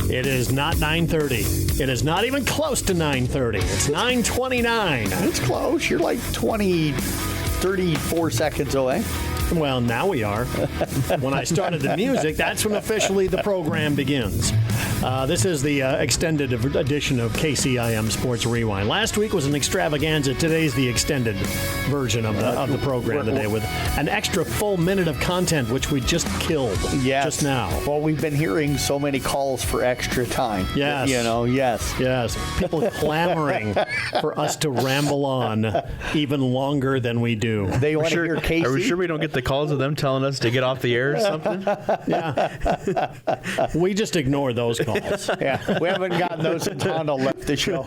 It is not 9:30. It is not even close to 9:30. It's 9:29. It's close. You're like 34 seconds away. Well, now we are. When I started the music, that's when officially the program begins. This is the extended edition of KCIM Sports Rewind. Last week was an extravaganza. Today's the extended version of the program today with an extra full minute of content, which we just killed just now. Well, we've been hearing so many calls for extra time. Yes. Yes. People clamoring for us to ramble on even longer than we do. They want to hear Casey. Are we sure we don't get the calls of them telling us to get off the air or something? Yeah. We just ignore those calls. Yeah, we haven't gotten those since Hondo left the show.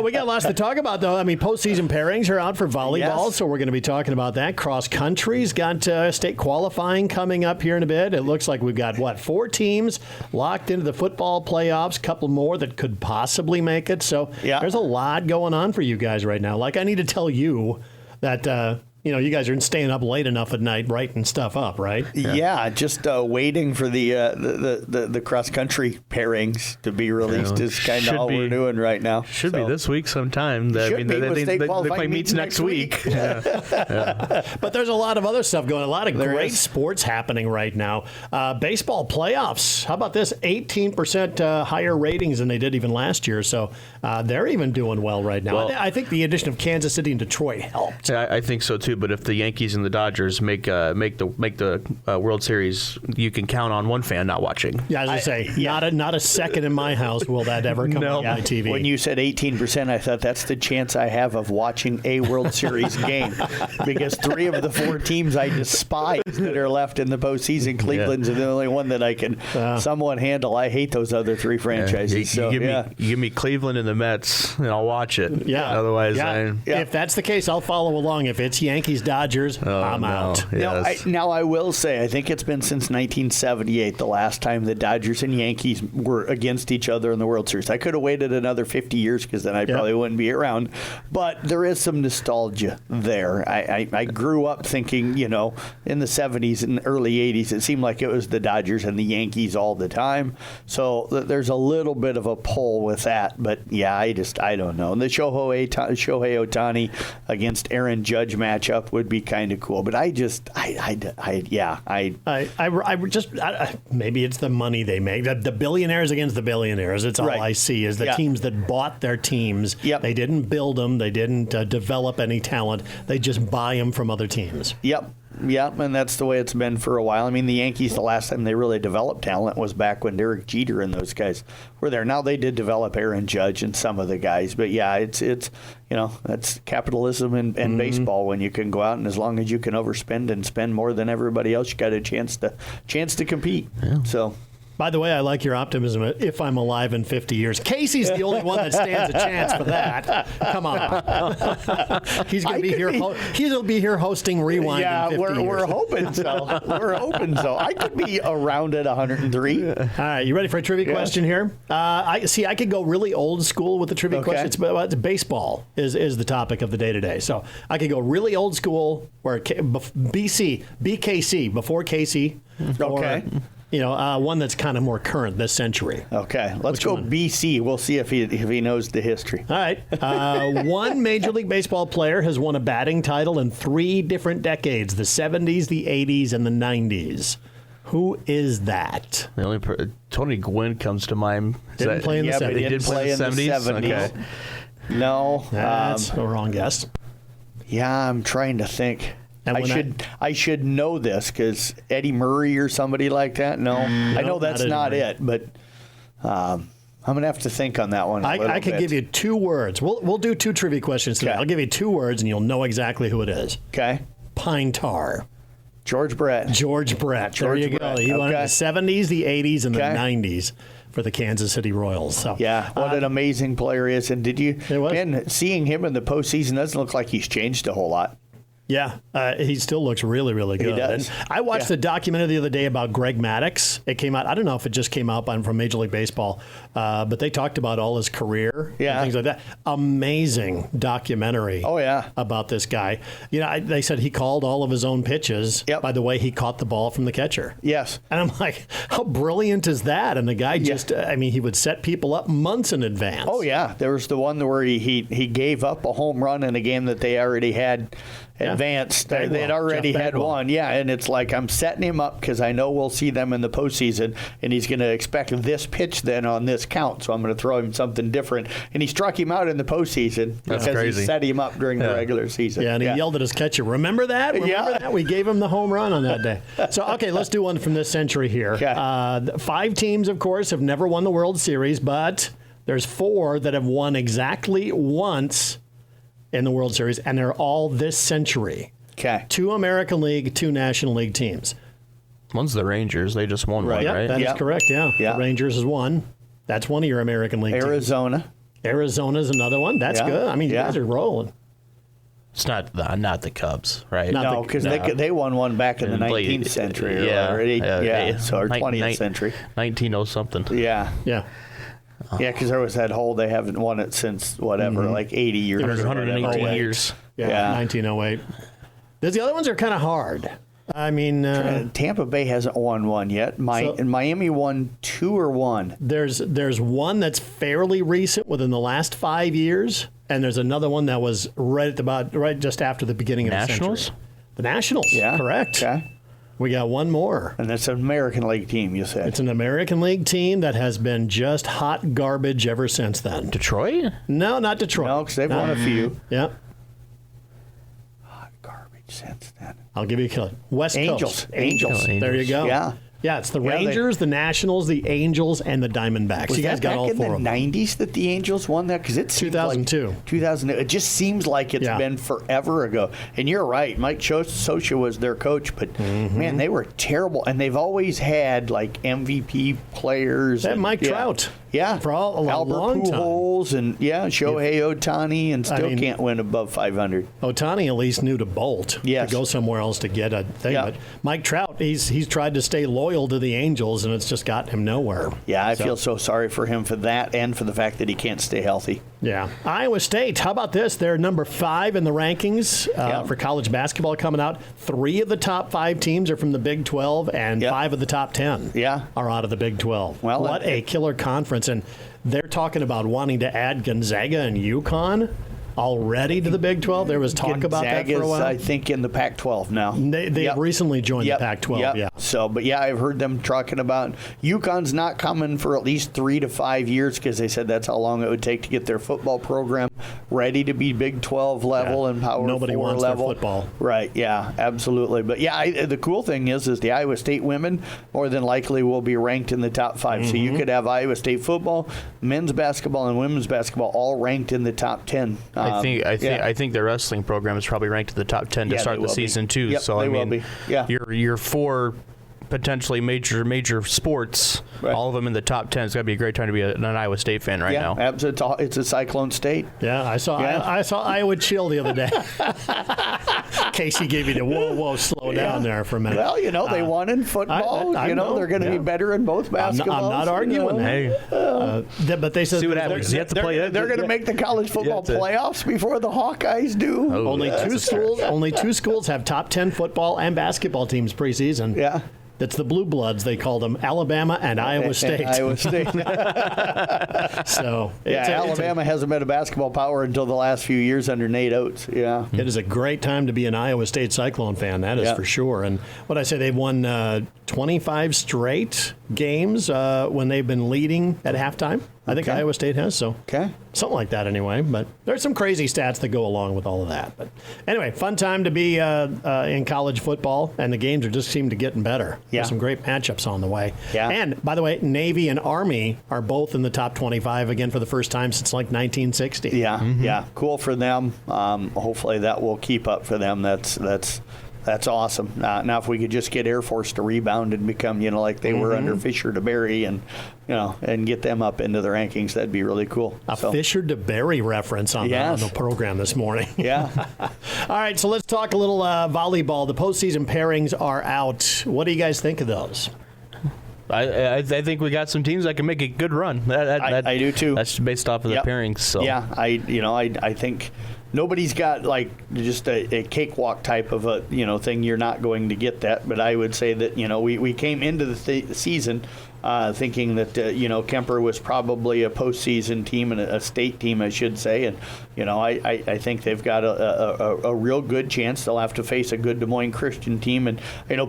We got lots to talk about, though. I mean, postseason pairings are out for volleyball, so we're going to be talking about that. Cross country's got state qualifying coming up here in a bit. It looks like we've got, 4 teams locked into the football playoffs, a couple more that could possibly make it. So there's a lot going on for you guys right now. Like, I need to tell you that... you guys are staying up late enough at night writing stuff up, right? Yeah, just waiting for the cross country pairings to be released is kind of all we're doing right now. Should be this week sometime. They play meets next week. But there's a lot of other stuff going on. A lot of great sports happening right now. Baseball playoffs. How about this? 18% higher ratings than they did even last year. So they're even doing well right now. Well, I think the addition of Kansas City and Detroit helped. I think so too. But if the Yankees and the Dodgers make the World Series, you can count on one fan not watching. Yeah, as I say, not a second in my house will that ever come on TV. When you said 18%, I thought that's the chance I have of watching a World Series game, because 3 of the 4 teams I despise that are left in the postseason, Cleveland's the only one that I can somewhat handle. I hate those other 3 franchises. You give me Cleveland and the Mets, and I'll watch it. Yeah. Otherwise, if that's the case, I'll follow along. If it's Yankees, Dodgers, I'm out. Yes. Now, I will say, I think it's been since 1978 the last time the Dodgers and Yankees were against each other in the World Series. I could have waited another 50 years because then I probably wouldn't be around. But there is some nostalgia there. I grew up thinking, in the 70s and early 80s, it seemed like it was the Dodgers and the Yankees all the time. So there's a little bit of a pull with that. But, I don't know. And the Shohei Ohtani against Aaron Judge matchup would be kind of cool, but maybe it's the money they make. The billionaires against the billionaires. It's all I see is the teams that bought their teams. Yep. They didn't build them. They didn't develop any talent. They just buy them from other teams. Yep. Yeah, and that's the way it's been for a while. I mean, the Yankees, the last time they really developed talent was back when Derek Jeter and those guys were there. Now they did develop Aaron Judge and some of the guys, but it's that's capitalism and baseball when you can go out and as long as you can overspend and spend more than everybody else, you got a chance to compete. Yeah. So. By the way, I like your optimism. If I'm alive in 50 years, Casey's the only one that stands a chance for that. Come on, he's going to be here. He'll be here hosting Rewind. Yeah, in 50 years. We're hoping so. We're hoping so. I could be around at 103. All right, you ready for a trivia question here? I could go really old school with the trivia question. It's baseball is the topic of the day today. So I could go really old school, where BKC before Casey. Okay. One that's kind of more current this century. Okay, let's go BC. We'll see if he knows the history. All right. One Major League Baseball player has won a batting title in 3 different decades, the 70s, the 80s, and the 90s. Who is that? The only Tony Gwynn comes to mind. Didn't play in the 70s. But he did play in the 70s. Okay. No. That's a wrong guess. Yeah, I'm trying to think. I should know this because Eddie Murray or somebody like that. No, I know that's not it, but I'm going to have to think on that one. I could give you 2 words. We'll do 2 trivia questions today. I'll give you 2 words, and you'll know exactly who it is. Okay. Pine tar. George Brett. There you go. He won in the 70s, the 80s, and the 90s. For the Kansas City Royals. So what an amazing player he is. And seeing him in the postseason doesn't look like he's changed a whole lot. Yeah, he still looks really, really good. He does. And I watched the documentary the other day about Greg Maddux. It came out, I don't know if it just came out from Major League Baseball, but they talked about all his career and things like that. Amazing documentary about this guy. You know, they said he called all of his own pitches by the way he caught the ball from the catcher. Yes. And I'm like, how brilliant is that? And the guy just, I mean, he would set people up months in advance. Oh, yeah. There was the one where he gave up a home run in a game that they already had advanced. They'd already had one. Yeah, and it's like I'm setting him up because I know we'll see them in the postseason, and he's going to expect this pitch then on this count, so I'm going to throw him something different. And he struck him out in the postseason because he set him up during the regular season. Yeah, and he yelled at his catcher, remember that? Remember that? We gave him the home run on that day. So, okay, let's do one from this century here. Okay. 5 teams, of course, have never won the World Series, but there's 4 that have won exactly once in the World Series, and they're all this century. Okay. 2 American League, 2 National League teams. One's the Rangers. They just won one, right? That is correct, yeah. The Rangers is one. That's one of your American League Arizona. teams. Arizona's another one. That's good. I mean, you guys are rolling. It's not the Cubs, right? No, because they won one back in the 19th century. So 20th century. 1900-something. Yeah. Yeah. Yeah, because there was that whole, they haven't won it since whatever, like 80 years. 118 years. Yeah, 1908. The other ones are kind of hard. I mean, Tampa Bay hasn't won one yet. And Miami won 2 or 1. There's one that's fairly recent within the last 5 years, and there's another one that was right just after the beginning of the century. The Nationals. Yeah, correct. Okay. We got one more. And that's an American League team, you said. It's an American League team that has been just hot garbage ever since then. Detroit? No, not Detroit. No, because they've won a few. Yeah. Hot garbage since then. I'll give you a clue. West Coast. Angels. There you go. Yeah. Yeah, it's the Rangers, the Nationals, the Angels, and the Diamondbacks. You guys got all 4 of them. Was that back in the 90s that the Angels won that? Because it's 2002. 2000. It just seems like it's been forever ago. And you're right. Mike Scioscia was their coach, but man, they were terrible. And they've always had like MVP players. And Mike Trout. Yeah. For a Albert long time. Pujols and Shohei Ohtani, and still can't win above 500. Ohtani at least knew to bolt, to go somewhere else to get a thing. But Mike Trout, he's tried to stay loyal to the Angels, and it's just gotten him nowhere. Yeah, I feel so sorry for him for that and for the fact that he can't stay healthy. Yeah. Iowa State, how about this? They're number 5 in the rankings for college basketball coming out. 3 of the top 5 teams are from the Big 12, and 5 of the top 10 are out of the Big 12. Well, what a killer conference. And they're talking about wanting to add Gonzaga and UConn already to the Big 12. There was talk about that for a while. I think, in the Pac-12 now. They recently joined the Pac-12, So, but I've heard them talking about UConn's not coming for at least 3 to 5 years because they said that's how long it would take to get their football program ready to be Big 12 level and Power 4 level. Nobody wants their football. Right, absolutely. But the cool thing is the Iowa State women more than likely will be ranked in the top 5. So you could have Iowa State football, men's basketball, and women's basketball all ranked in the top 10. I think the wrestling program is probably ranked in the top 10 to start the season too. Yep, so will be. Your 4 potentially major sports, all of them in the top 10. It's got to be a great time to be an Iowa State fan right now. Yeah, it's a Cyclone State. Yeah, I saw Iowa chill the other day. Casey gave you the whoa, slow down there for a minute. Well, they won in football. I know they're going to be better in both basketballs. I'm not arguing. Hey, but they said see what happens. You have to play. They're going to make the college football playoffs before the Hawkeyes do. Only two schools have top 10 football and basketball teams preseason. Yeah. That's the Blue Bloods, they call them, Alabama and Iowa State. So Alabama hasn't been a basketball power until the last few years under Nate Oates. Yeah, it is a great time to be an Iowa State Cyclone fan. That is for sure. And what I say, they've won 25 straight games when they've been leading at halftime. I think Iowa State has, something like that anyway. But there's some crazy stats that go along with all of that. But anyway, fun time to be in college football, and the games are just seem to getting better. Yeah. There's some great matchups on the way. Yeah. And by the way, Navy and Army are both in the top 25 again for the first time since like 1960. Yeah, yeah, cool for them. Hopefully that will keep up for them. That's That's awesome. Now, if we could just get Air Force to rebound and become, like they were under Fisher to Berry, and and get them up into the rankings, that'd be really cool. Fisher to Berry reference on the program this morning. Yeah. All right, so let's talk a little volleyball. The postseason pairings are out. What do you guys think of those? I think we got some teams that can make a good run. I do too. That's based off of the pairings. So. Yeah, I think nobody's got like just a cakewalk type of a thing. You're not going to get that, but I would say that we came into the season thinking that Kemper was probably a postseason team and a state team, I should say, and I think they've got a real good chance. They'll have to face a good Des Moines Christian team, and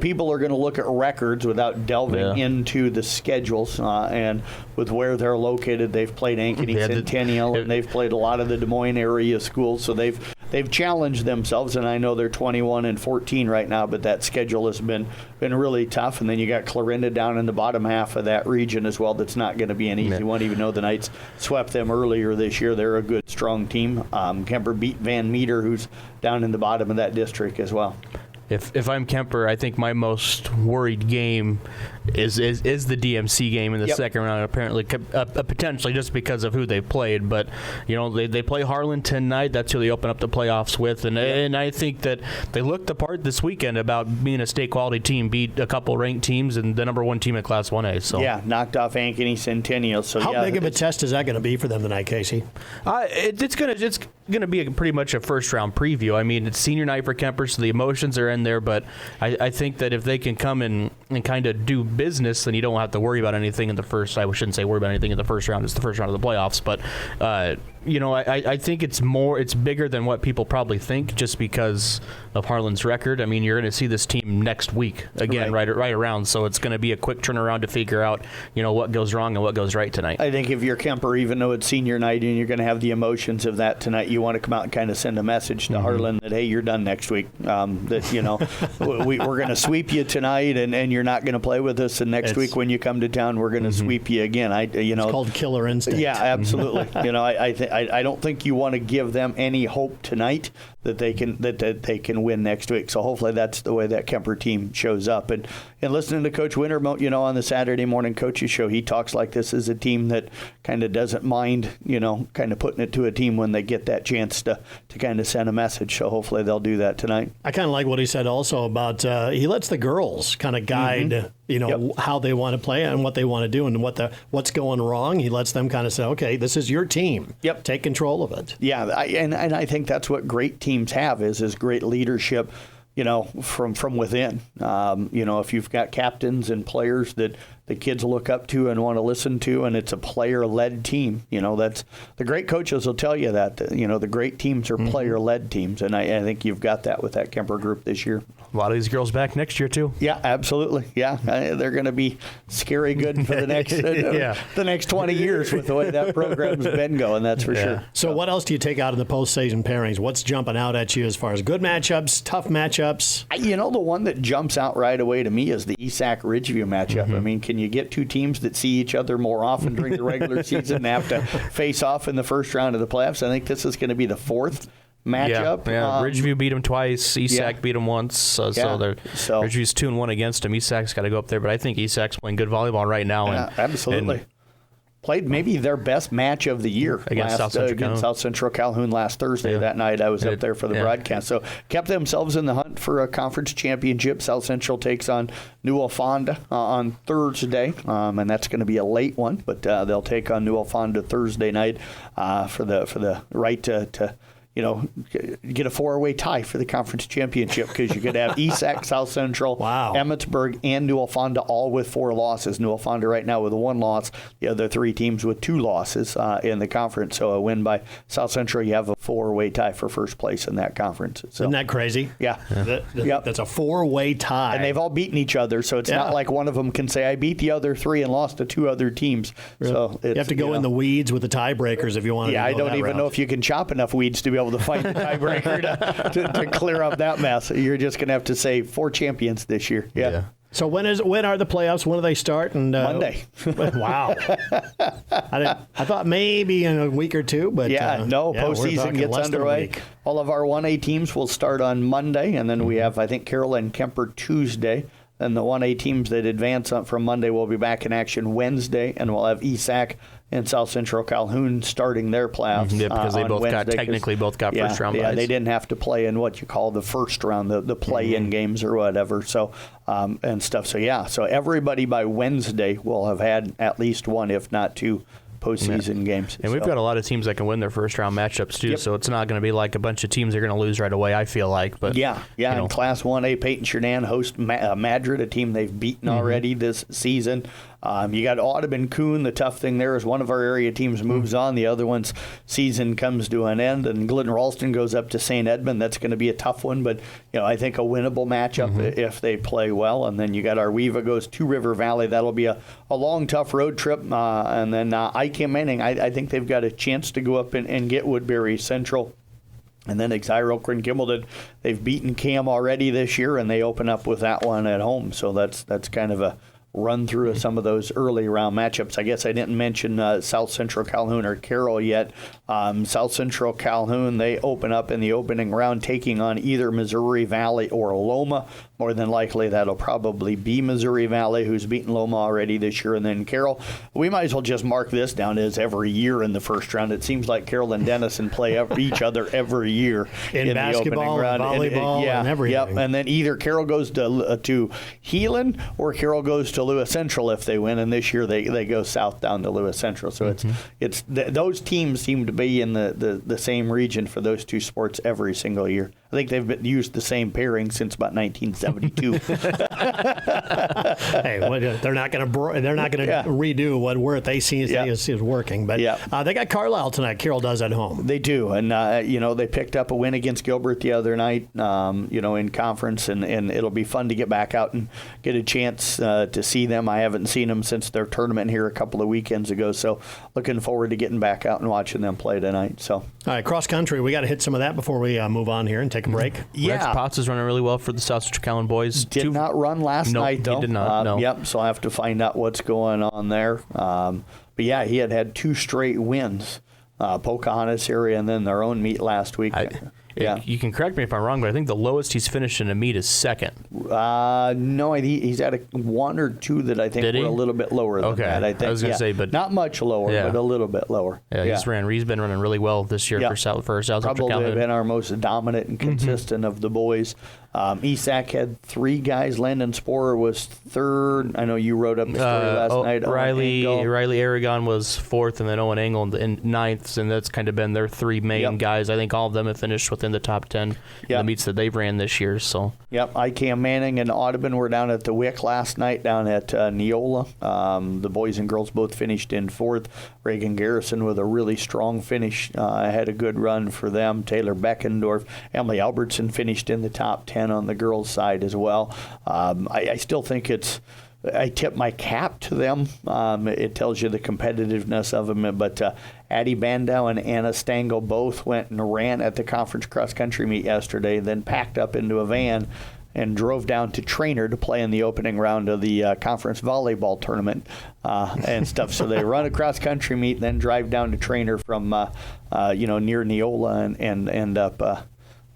people are going to look at records without delving into the schedules, and with where they're located, they've played Ankeny Centennial, and they've played a lot of the Des Moines area schools, so they've challenged themselves, and I know they're 21-14 right now, but that schedule has been really tough. And then you got Clarinda down in the bottom half of that region as well. That's not going to be an easy one, even though the Knights swept them earlier this year. They're a good, strong team. Kemper beat Van Meter, who's down in the bottom of that district as well. If I'm Kemper, I think my most worried game is the DMC game in the second round. Apparently, potentially just because of who they played, but they play Harlan tonight. That's who they open up the playoffs with, and I think that they looked the part this weekend about being a state quality team, beat a couple ranked teams and the number one team in Class 1A. So knocked off Ankeny Centennial. So how big of a test is that going to be for them tonight, Casey? It's gonna be pretty much a first round preview. I mean, it's senior night for Kemper, so the emotions are in there, but I think that if they can come in and kind of do business, then you don't have to worry about anything in the first. I shouldn't say worry about anything in the first round. It's the first round of the playoffs, but I think it's bigger than what people probably think, just because of Harlan's record. I mean, you're going to see this team next week again, right around. So it's going to be a quick turnaround to figure out what goes wrong and what goes right tonight. I think if you're Kemper, even though it's senior night and you're going to have the emotions of that tonight, you want to come out and kind of send a message to Harlan that, hey, you're done next week. That we're going to sweep you tonight, and you're not going to play with us. And next week when you come to town, we're going to sweep you again. It's called killer instinct. Yeah, absolutely. I don't think you want to give them any hope tonight that they can win next week. So hopefully that's the way that Kemper team shows up. And listening to Coach Winter, on the Saturday morning coaches show, he talks like this is a team that kind of doesn't mind, kind of putting it to a team when they get that chance to kind of send a message. So hopefully they'll do that tonight. I kind of like what he said also about he lets the girls kind of guide, how they want to play and what they want to do and what's going wrong. He lets them kind of say, okay, this is your team. Yep. Take control of it. Yeah, and I think that's what great teams have is great leadership, from within. If you've got captains and players that the kids look up to and want to listen to, and it's a player-led team, that's the great coaches will tell you that the great teams are player-led teams, and I think you've got that with that Kemper group this year. A lot of these girls back next year too. Yeah, absolutely. Yeah, they're going to be scary good for the next the next 20 years with the way that program's been going. That's for sure. So what else do you take out of the postseason pairings? What's jumping out at you as far as good matchups, tough matchups? The one that jumps out right away to me is the ESAC Ridgeview matchup. I mean, can you get two teams that see each other more often during the regular season and have to face off in the first round of the playoffs? I think this is going to be the fourth matchup. Yeah. Ridgeview beat them twice. ESAC beat them once. So Ridgeview's 2-1 against them. ESAC's got to go up there, but I think ESAC's playing good volleyball right now. Absolutely. Played maybe their best match of the year against South Central Calhoun last Thursday. That night I was up there for the broadcast. So kept themselves in the hunt for a conference championship. South Central takes on New Alfonda on Thursday, and that's going to be a late one. But they'll take on New Alfonda Thursday night for the right to get a four-way tie for the conference championship, because you could have ESAC, South Central, Emmetsburg, and New Alfonda all with 4 losses. New Alfonda right now with a 1 loss. The other 3 teams with 2 losses in the conference. So a win by South Central, you have a 4-way tie for first place in that conference. So, isn't that crazy? Yeah. That's a 4-way tie. And they've all beaten each other, so it's not like one of them can say, I beat the other 3 and lost to 2 other teams. Really? So you have to go in the weeds with the tiebreakers if you want to go I don't even route. know if you can chop enough weeds to be able to find the tiebreaker to clear up that mess. You're just going to have to say 4 champions this year. Yeah. So when are the playoffs? When do they start? And Monday. Wow. I thought maybe in a week or two, but postseason gets underway. All of our 1A teams will start on Monday, and then we have, I think, Carroll and Kemper Tuesday. And the 1A teams that advance from Monday will be back in action Wednesday, and we'll have ESAC and South Central Calhoun starting their playoffs. Yeah, because they both got first round. Yeah, they didn't have to play in what you call the first round, the play-in games or whatever. So and stuff. So everybody by Wednesday will have had at least one, if not two, postseason games. And we've got a lot of teams that can win their first round matchups too, so it's not going to be like a bunch of teams that are going to lose right away, I feel like. But in Class 1A, Peyton Shernan host Madrid, a team they've beaten already this season. You got Audubon Coon. The tough thing there is one of our area teams moves on. The other one's season comes to an end, and Glidden Ralston goes up to St. Edmund. That's going to be a tough one, but I think a winnable matchup if they play well. And then you got Arweva goes to River Valley. That'll be a long, tough road trip. And then ICAM Manning, I think they've got a chance to go up and get Woodbury Central. And then Exire Oak and Gimbledon, they've beaten Cam already this year, and they open up with that one at home. So that's kind of a run through of some of those early round matchups. I guess I didn't mention South Central Calhoun or Carroll yet. South Central Calhoun, they open up in the opening round taking on either Missouri Valley or Loma. More than likely, that'll probably be Missouri Valley, who's beaten Loma already this year. And then Carroll, we might as well just mark this down as every year in the first round. It seems like Carroll and Denison play each other every year in basketball, the opening round. And volleyball, and everything. Yep. And then either Carroll goes to Heelan or Carroll goes to Lewis Central if they win. And this year they go south down to Lewis Central. So it's those teams seem to be in the same region for those two sports every single year. I think they've used the same pairing since about 1972. Hey, they're not going to redo what they see as working. But they got Carlisle tonight. Carroll does at home. They do, and they picked up a win against Gilbert the other night. In conference, and it'll be fun to get back out and get a chance to see them. I haven't seen them since their tournament here a couple of weekends ago, so looking forward to getting back out and watching them play tonight. So, all right, cross country. We got to hit some of that before we move on here and take a break. Rex Potts is running really well for the South Central Calhoun boys. Did not run last night, though. He did not, no. Yep, so I have to find out what's going on there. But yeah, he had 2 straight wins, Pocahontas area and then their own meet last week. You can correct me if I'm wrong, but I think the lowest he's finished in a meet is second. No, he's had 1 or 2 that I think were a little bit lower than that. I think. I was going to say, but not much lower, but a little bit lower. Yeah, he's been running really well this year for South Central Calhoun. Probably been our most dominant and consistent of the boys. ESAC had 3 guys. Landon Sporer was 3rd. I know you wrote up the story last night. Riley Aragon was 4th, and then Owen Engel in 9th, and that's kind of been their 3 main guys. I think all of them have finished within the top 10 in the meets that they've ran this year. So ICAM Manning and Audubon were down at the WIC last night down at Neola. The boys and girls both finished in 4th. Reagan Garrison with a really strong finish. Had a good run for them. Taylor Beckendorf. Emily Albertson finished in the top 10 on the girls' side as well. I still think I tip my cap to them. It tells you the competitiveness of them. But Addie Bandow and Anna Stangl both went and ran at the conference cross-country meet yesterday, then packed up into a van and drove down to Trainer to play in the opening round of the conference volleyball tournament and stuff. So they run a cross-country meet, then drive down to Trainer from near Neola and end up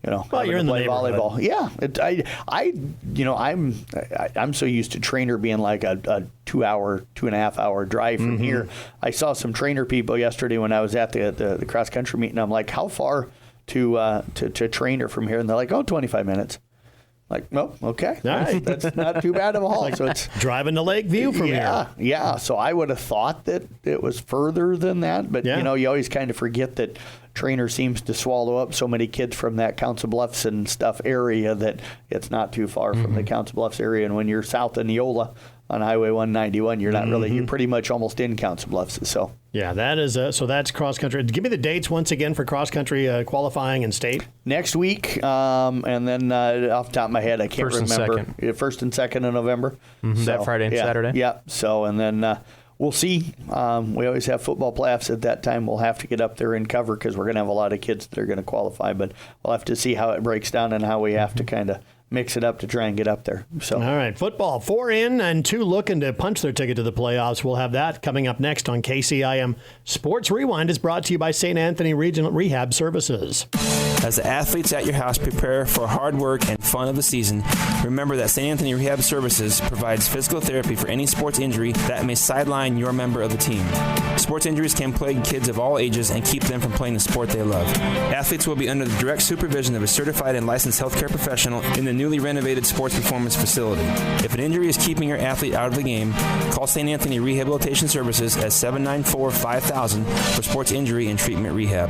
you're in the volleyball. Yeah, I'm so used to Trainer being like a 2.5 hour drive from here. I saw some Trainer people yesterday when I was at the cross country meet, and I'm like, how far to Trainer from here? And they're like, 25 minutes. Like, well, okay. All right. That's not too bad of a haul. So it's driving to Lakeview from here. Yeah. So I would have thought that it was further than that, but you always kind of forget that Trainer seems to swallow up so many kids from that Council Bluffs and stuff area that it's not too far from the Council Bluffs area. And when you're south of Neola on Highway 191, you're not really, you're pretty much almost in Council Bluffs. So yeah, that is so that's cross country. Give me the dates once again for cross country qualifying and state next week, and then off the top of my head, I can't remember. 1st and 2nd of November. So, that Friday and Saturday. Yeah. So and then. We'll see. We always have football playoffs at that time. We'll have to get up there and cover because we're going to have a lot of kids that are going to qualify. But we'll have to see how it breaks down and how we have to kind of mix it up to try and get up there. So, all right, football, 4 in and 2 looking to punch their ticket to the playoffs. We'll have that coming up next on KCIM. Sports Rewind is brought to you by St. Anthony Regional Rehab Services. As the athletes at your house prepare for hard work and fun of the season, remember that St. Anthony Rehab Services provides physical therapy for any sports injury that may sideline your member of the team. Sports injuries can plague kids of all ages and keep them from playing the sport they love. Athletes will be under the direct supervision of a certified and licensed healthcare professional in the newly renovated sports performance facility. If an injury is keeping your athlete out of the game, call St. Anthony Rehabilitation Services at 794-5000 for sports injury and treatment rehab.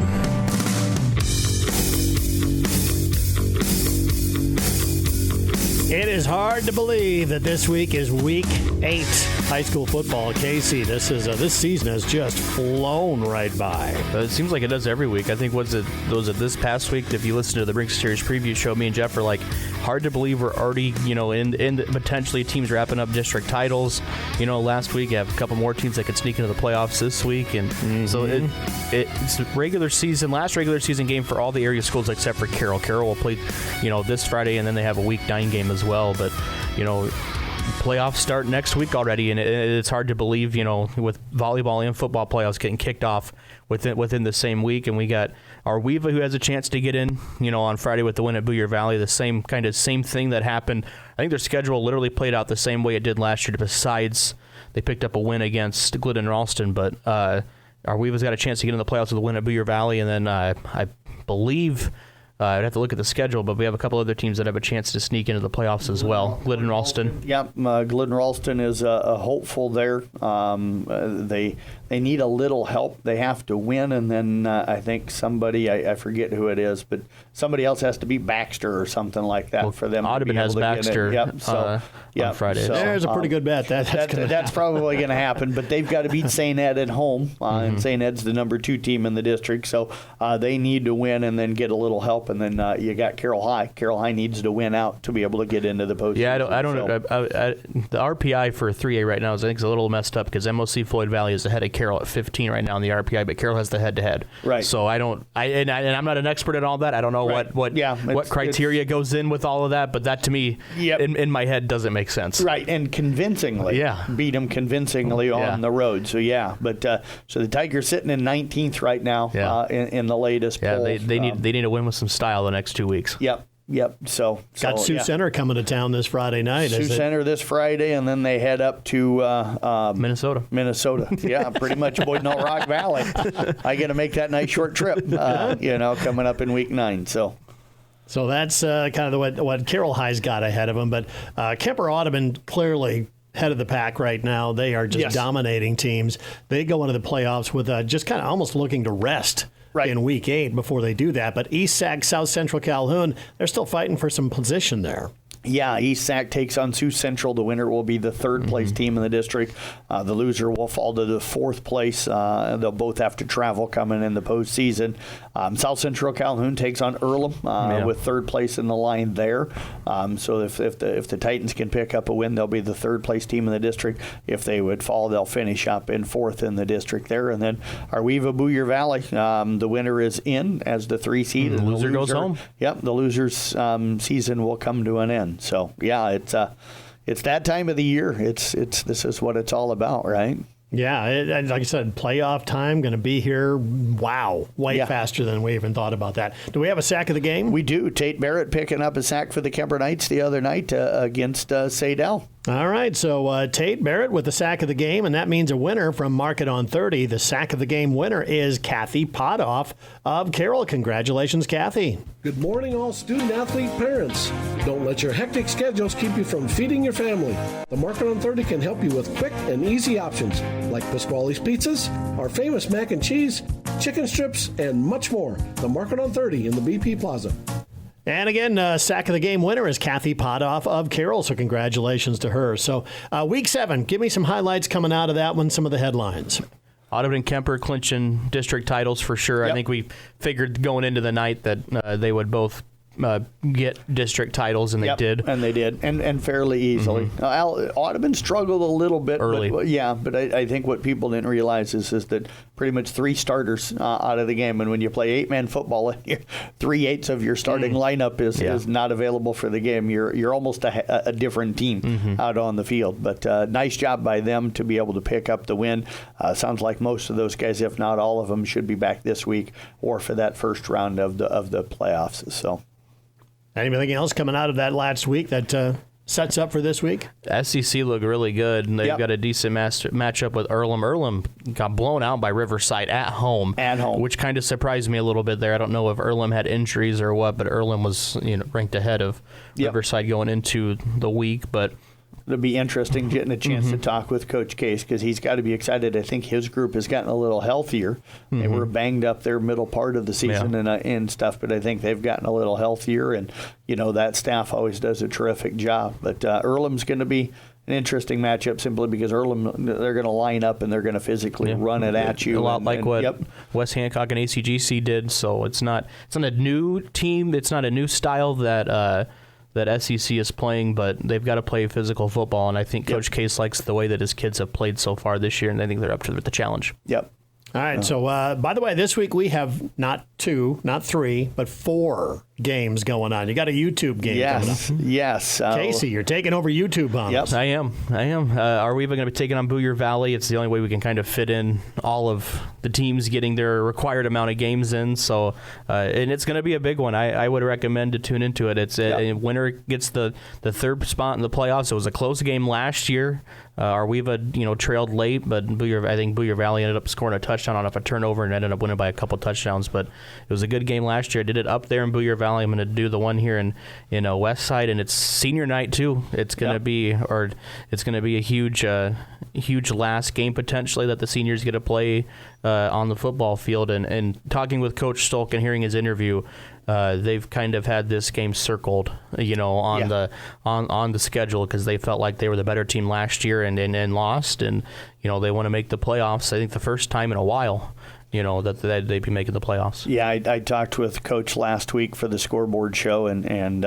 It is hard to believe that this week is week 8 high school football at KC. This season has just flown right by. It seems like it does every week. I think was it this past week? If you listen to the Brinks Series preview show, me and Jeff are like, hard to believe we're already in potentially teams wrapping up district titles. Last week I have a couple more teams that could sneak into the playoffs this week, and so it's regular season, last regular season game for all the area schools except for Carroll. Carroll will play this Friday, and then they have a week 9 game as well. But playoffs start next week already, and it's hard to believe, with volleyball and football playoffs getting kicked off within the same week. And we got our Weeva, who has a chance to get in, on Friday with the win at Booyer Valley. The same thing that happened. I think their schedule literally played out the same way it did last year, besides they picked up a win against Glidden and Ralston. But our Weeva's got a chance to get in the playoffs with a win at Booyer Valley, and then I believe... I'd have to look at the schedule, but we have a couple other teams that have a chance to sneak into the playoffs as well. Glidden Ralston. Yep, Glidden Ralston is a hopeful there. They need a little help. They have to win, and then I think somebody, I forget who it is, but somebody else has to beat Baxter or something like that for them. Audubon has Baxter on Friday. So, there's a pretty good bet. That's probably going to happen, but they've got to beat St. Ed at home, and St. Ed's the number 2 team in the district, so they need to win and then get a little help, and then you got Carroll High. Carroll High needs to win out to be able to get into the postseason. Yeah, I don't know. The RPI for 3A right now is, I think, a little messed up because MOC Floyd Valley is ahead of Carroll at 15 right now in the RPI, but Carroll has the head-to-head. Right. So I'm not an expert at all that. I don't know what criteria goes in with all of that, but that to me, in my head, doesn't make sense. Right, and convincingly. Beat them convincingly on the road. So, but so the Tigers sitting in 19th right now in the latest poll. They need to win with some style the next 2 weeks. Yep. So got Sioux Center coming to town this Friday night. Sioux Center this Friday, and then they head up to Minnesota. Yeah, pretty much Boyd-Null Rock Valley. I got to make that nice short trip. Coming up in week 9. So that's kind of what Carroll High's got ahead of them. But Kemper Audubon clearly head of the pack right now. They are just dominating teams. They go into the playoffs with just kind of almost looking to rest. Right. In week 8 before they do that. But East Sac, South Central Calhoun, they're still fighting for some position there. Yeah, East Sac takes on Sioux Central. The winner will be the 3rd place team in the district. The loser will fall to the 4th place. They'll both have to travel coming in the postseason. South Central Calhoun takes on Earlham with 3rd place in the line there. So if the Titans can pick up a win, they'll be the 3rd place team in the district. If they would fall, they'll finish up in 4th in the district there. And then our Weeva Booyer Valley, the winner is in as the 3 seed. The loser goes home. Yep, the loser's season will come to an end. So it's that time of the year. This is what it's all about, right? Yeah, like I said, playoff time going to be here. Wow, way faster than we even thought about that. Do we have a sack of the game? We do. Tate Barrett picking up a sack for the Kemper Knights the other night against Sadell. All right, so Tate Barrett with the sack of the game, and that means a winner from Market on 30. The sack of the game winner is Kathy Potoff of Carroll. Congratulations, Kathy. Good morning, all student-athlete parents. Don't let your hectic schedules keep you from feeding your family. The Market on 30 can help you with quick and easy options like Pasquale's Pizzas, our famous mac and cheese, chicken strips, and much more. The Market on 30 in the BP Plaza. And again, sack of the game winner is Kathy Potoff of Carroll, so congratulations to her. So week 7, give me some highlights coming out of that one, some of the headlines. Audubon and Kemper clinching district titles for sure. Yep. I think we figured going into the night that they would both get district titles, and they did. And they did, and fairly easily. Audubon struggled a little bit early. But I think what people didn't realize is that pretty much 3 starters out of the game, and when you play 8-man football, 3/8 of your starting lineup is not available for the game. You're almost a different team out on the field. But nice job by them to be able to pick up the win. Sounds like most of those guys, if not all of them, should be back this week or for that first round of the playoffs. So. Anything else coming out of that last week that sets up for this week? SEC look really good, and they've got a decent matchup with Earlham. Earlham got blown out by Riverside at home. Which kind of surprised me a little bit there. I don't know if Earlham had injuries or what, but Earlham was ranked ahead of Riverside going into the week. But it'll be interesting getting a chance to talk with Coach Case, because he's got to be excited. I think his group has gotten a little healthier. They were banged up their middle part of the season and stuff, but I think they've gotten a little healthier, and that staff always does a terrific job. But Earlham's going to be an interesting matchup simply because Earlham, they're going to line up and they're going to physically run it at you. A lot like what West Hancock and ACGC did. So it's not a new team. It's not a new style that SEC is playing, but they've got to play physical football, and I think Coach Case likes the way that his kids have played so far this year, and I think they're up to the challenge. Yep. All right, so by the way, this week we have not 2, not 3, but 4 games going on. You got a YouTube game coming up. Yes. Casey, you're taking over YouTube on us. I am. Are we even going to be taking on Booyer Valley? It's the only way we can kind of fit in all of the teams getting their required amount of games in. So, and it's going to be a big one. I would recommend to tune into it. It's a winner gets the third spot in the playoffs. It was a close game last year. Arweva, trailed late, but I think Booyer Valley ended up scoring a touchdown off a turnover and ended up winning by a couple touchdowns. But it was a good game last year. I did it up there in Booyer Valley. I'm going to do the one here in West Side, and it's senior night too. It's going to be a huge last game potentially that the seniors get to play on the football field. And talking with Coach Stolk and hearing his interview, they've kind of had this game circled, on the schedule because they felt like they were the better team last year and lost, and they want to make the playoffs. I think the first time in a while, that they'd be making the playoffs. Yeah, I talked with Coach last week for the scoreboard show and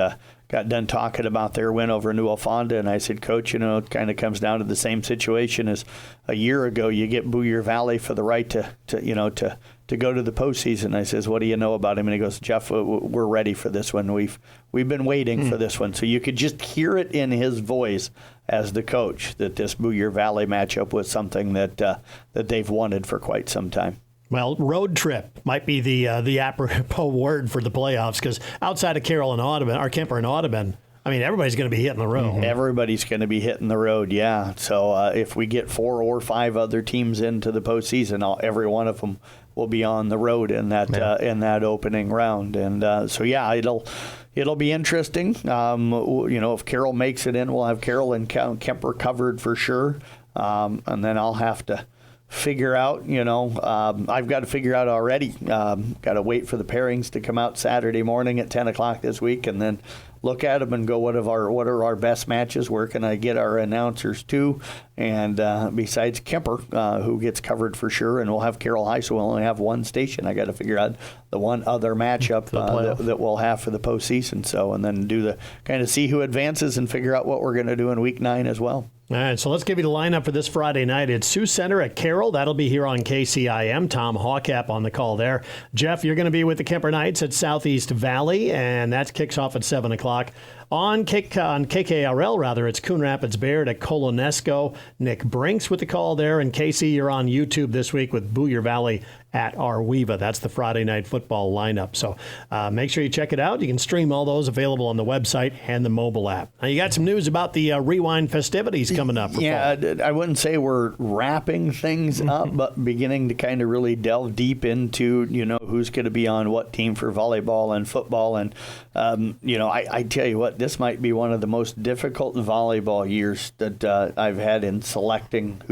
got done talking about their win over New Alfonda, and I said, Coach, it kind of comes down to the same situation as a year ago. You get Booyer Valley for the right to go to the postseason. I says, what do you know about him? And he goes, Jeff, we're ready for this one. We've been waiting for this one. So you could just hear it in his voice as the coach that this Booyer Valley matchup was something that they've wanted for quite some time. Well, road trip might be the apropos word for the playoffs, because outside of Carroll and Audubon, or Kemper and Audubon, everybody's going to be hitting the road. Everybody's going to be hitting the road, yeah. So if we get 4 or 5 other teams into the postseason, every one of them will be on the road in that opening round. And it'll be interesting. If Carroll makes it in, we'll have Carroll and Kemper covered for sure. And then I'll have to figure out, I've got to figure out already. Got to wait for the pairings to come out Saturday morning at 10 o'clock this week, and then look at them and go, what are our best matches? Where can I get our announcers to? And besides Kemper, who gets covered for sure, and we'll have Carroll High, so we'll only have one station. I got to figure out the one other matchup that we'll have for the postseason. So, and then do the kind of see who advances and figure out what we're going to do in week 9 as well. All right, so let's give you the lineup for this Friday night. It's Sioux Center at Carroll. That'll be here on KCIM. Tom Hawcap on the call there. Jeff, you're going to be with the Kemper Knights at Southeast Valley, and that kicks off at 7 o'clock. On KKRL, it's Coon Rapids Baird at Colonesco. Nick Brinks with the call there. And Casey, you're on YouTube this week with Booyer Valley at Arweva. That's the Friday night football lineup. So make sure you check it out. You can stream all those available on the website and the mobile app. Now, you got some news about the Rewind festivities coming up. I wouldn't say we're wrapping things up, but beginning to kind of really delve deep into, who's going to be on what team for volleyball and football. And, I tell you what, this might be one of the most difficult volleyball years that I've had in selecting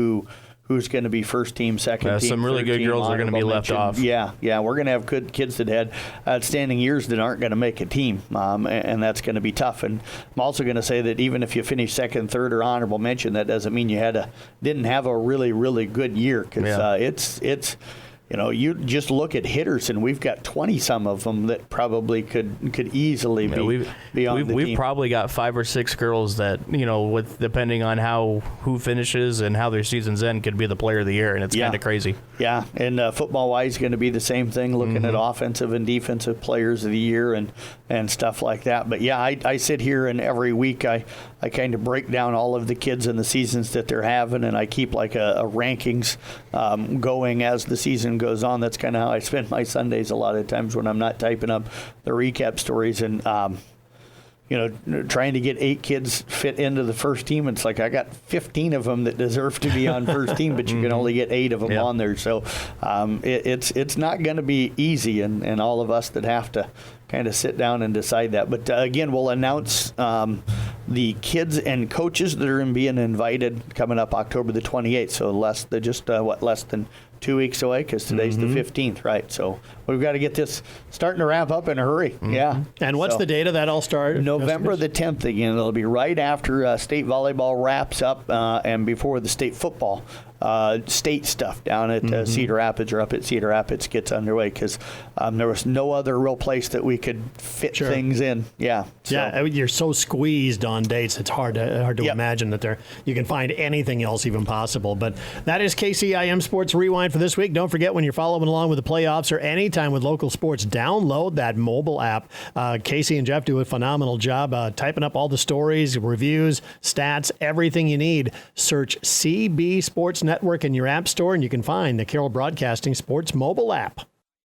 who's going to be first team, second team. Some really good girls are going to be left off. Yeah, we're going to have good kids that had outstanding years that aren't going to make a team, and that's going to be tough. And I'm also going to say that even if you finish second, third, or honorable mention, that doesn't mean you didn't have a really, really good year, because you just look at hitters, and we've got 20 some of them that probably could easily be on the team. We've probably got 5 or 6 girls that, with depending on who finishes and how their seasons end, could be the player of the year, and it's kind of crazy. Yeah, and football-wise, going to be the same thing, looking at offensive and defensive players of the year and stuff like that. But, yeah, I sit here, and every week I kind of break down all of the kids and the seasons that they're having, and I keep like a rankings going as the season goes on. That's kind of how I spend my Sundays a lot of times when I'm not typing up the recap stories. And trying to get 8 kids fit into the first team. It's like I got 15 of them that deserve to be on first team, but you can only get 8 of them on there. So it's not going to be easy, and all of us that have to kind of sit down and decide that. But again, we'll announce the kids and coaches that are being invited coming up October the 28th. So less than 2 weeks away, because today's the 15th, right? So we've got to get this starting to wrap up in a hurry. Yeah. And what's the date of that all start? November the 10th again. It'll be right after state volleyball wraps up and before the state football state stuff down at Cedar Rapids, or up at Cedar Rapids, gets underway, because there was no other real place that we could fit things in. Yeah. Yeah, you're so squeezed on dates, it's hard to imagine that you can find anything else even possible. But that is KCIM Sports Rewind for this week. Don't forget, when you're following along with the playoffs or anytime with local sports, download that mobile app. Casey and Jeff do a phenomenal job typing up all the stories, reviews, stats, everything you need. Search CB Sports Network in your app store, and you can find the Carroll Broadcasting Sports mobile app.